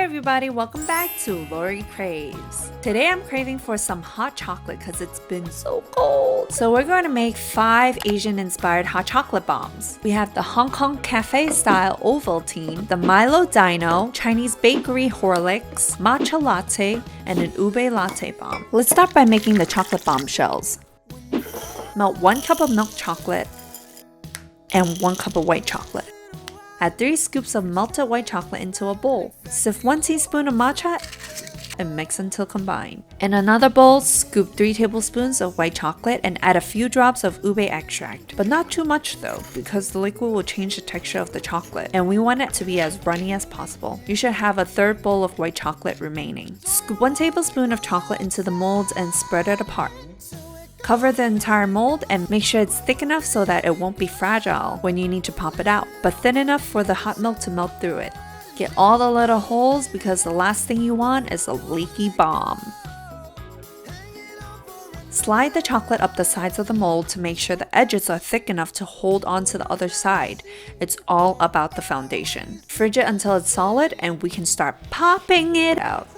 everybody, welcome back to Lori Craves. Today I'm craving for some hot chocolate because it's been so cold. So we're going to make 5 Asian inspired hot chocolate bombs. We have the Hong Kong cafe style Ovaltine, the Milo Dino, Chinese bakery Horlicks, Matcha Latte, and an Ube Latte bomb. Let's start by making the chocolate bomb shells. Melt 1 cup of milk chocolate and 1 cup of white chocolate. Add 3 scoops of melted white chocolate into a bowl. Sift 1 teaspoon of matcha and mix until combined. In another bowl, scoop 3 tablespoons of white chocolate and add a few drops of ube extract. But not too much though, because the liquid will change the texture of the chocolate, and we want it to be as runny as possible. You should have a third bowl of white chocolate remaining. Scoop 1 tablespoon of chocolate into the molds and spread it apart. Cover the entire mold and make sure it's thick enough so that it won't be fragile when you need to pop it out, but thin enough for the hot milk to melt through it. Get all the little holes because the last thing you want is a leaky bomb. Slide the chocolate up the sides of the mold to make sure the edges are thick enough to hold onto the other side. It's all about the foundation. Fridge it until it's solid and we can start popping it out.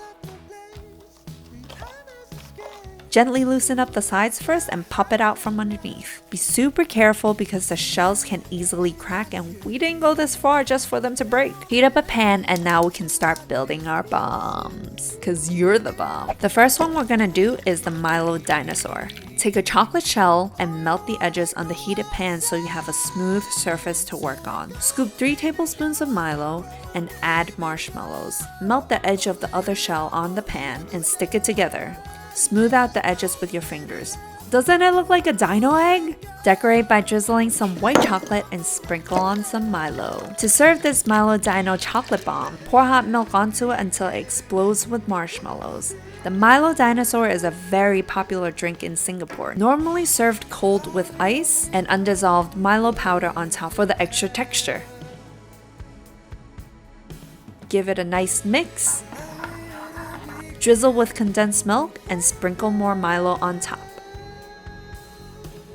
Gently loosen up the sides first and pop it out from underneath. Be super careful because the shells can easily crack and we didn't go this far just for them to break. Heat up a pan and now we can start building our bombs. Cause you're the bomb. The first one we're gonna do is the Milo dinosaur. Take a chocolate shell and melt the edges on the heated pan so you have a smooth surface to work on. Scoop 3 tablespoons of Milo and add marshmallows. Melt the edge of the other shell on the pan and stick it together. Smooth out the edges with your fingers. Doesn't it look like a dino egg? Decorate by drizzling some white chocolate and sprinkle on some Milo. To serve this Milo Dino chocolate bomb, pour hot milk onto it until it explodes with marshmallows. The Milo Dinosaur is a very popular drink in Singapore, normally served cold with ice and undissolved Milo powder on top for the extra texture. Give it a nice mix. Drizzle with condensed milk and sprinkle more Milo on top.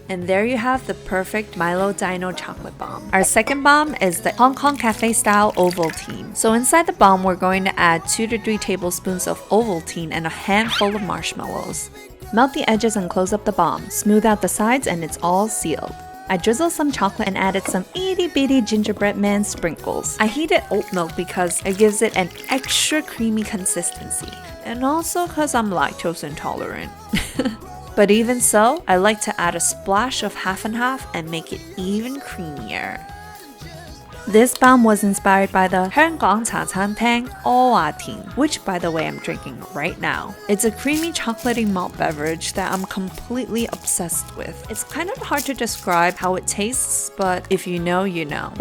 And there you have the perfect Milo Dino chocolate bomb. Our second bomb is the Hong Kong cafe style Ovaltine. So inside the bomb, we're going to add 2 to 3 tablespoons of Ovaltine and a handful of marshmallows. Melt the edges and close up the bomb. Smooth out the sides and it's all sealed. I drizzled some chocolate and added some itty bitty gingerbread man sprinkles. I heated oat milk because it gives it an extra creamy consistency. And also because I'm lactose intolerant. But even so, I like to add a splash of half and half and make it even creamier. This bomb was inspired by the 香港茶餐廳 Ovaltine, which by the way I'm drinking right now. It's a creamy chocolatey malt beverage that I'm completely obsessed with. It's kind of hard to describe how it tastes, but if you know, you know.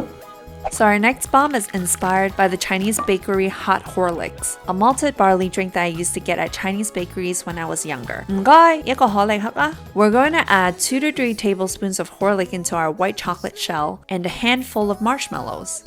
So our next bomb is inspired by the Chinese bakery Hot Horlicks, a malted barley drink that I used to get at Chinese bakeries when I was younger. 唔該，一個可力克啊. We're going to add 2 to 3 tablespoons of Horlick into our white chocolate shell and a handful of marshmallows.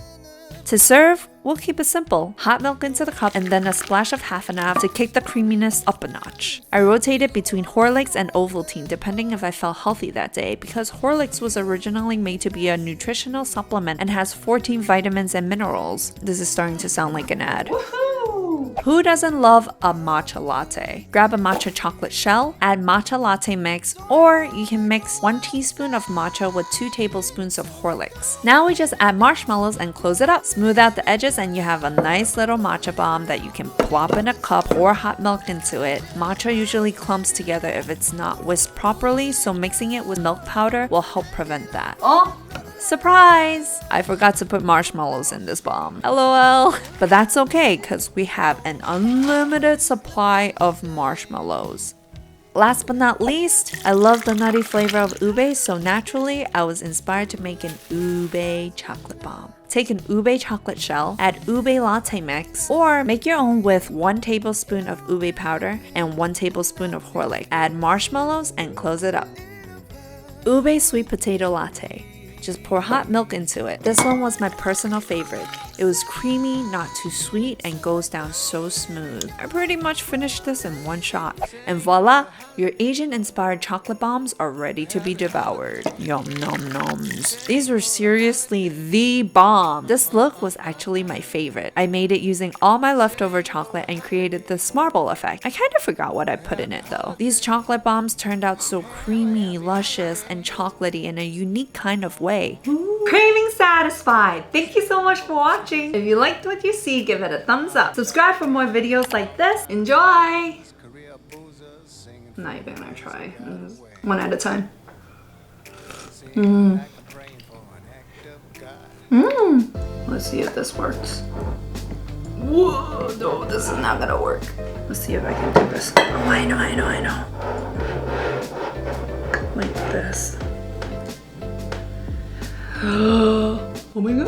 To serve, we'll keep it simple. Hot milk into the cup and then a splash of half and half to kick the creaminess up a notch. I rotated between Horlicks and Ovaltine depending if I felt healthy that day because Horlicks was originally made to be a nutritional supplement and has 14 vitamins and minerals. This is starting to sound like an ad. Who doesn't love a matcha latte? Grab a matcha chocolate shell, add matcha latte mix, or you can mix 1 teaspoon of matcha with 2 tablespoons of Horlicks. Now we just add marshmallows and close it up. Smooth out the edges and you have a nice little matcha bomb that you can plop in a cup, pour hot milk into it. Matcha usually clumps together if it's not whisked properly, so mixing it with milk powder will help prevent that. Oh! Surprise! I forgot to put marshmallows in this bomb. LOL. But that's okay because we have an unlimited supply of marshmallows. Last but not least, I love the nutty flavor of ube, so naturally I was inspired to make an ube chocolate bomb. Take an ube chocolate shell, add ube latte mix, or make your own with 1 tablespoon of ube powder and 1 tablespoon of Horlick. Add marshmallows and close it up. Ube sweet potato latte. Just pour hot milk into it. This one was my personal favorite. It was creamy, not too sweet, and goes down so smooth. I pretty much finished this in one shot. And voila, your Asian-inspired chocolate bombs are ready to be devoured. Yum nom noms. These were seriously the bomb. This look was actually my favorite. I made it using all my leftover chocolate and created this marble effect. I kind of forgot what I put in it though. These chocolate bombs turned out so creamy, luscious, and chocolatey in a unique kind of way. Craving satisfied! Thank you so much for watching. If you liked what you see, give it a thumbs up. Subscribe for more videos like this. Enjoy! Not even gonna try. One at a time. Let's see if this works. Whoa, no, this is not gonna work. Let's see if I can do this. Oh, I know. Like this. Oh my god,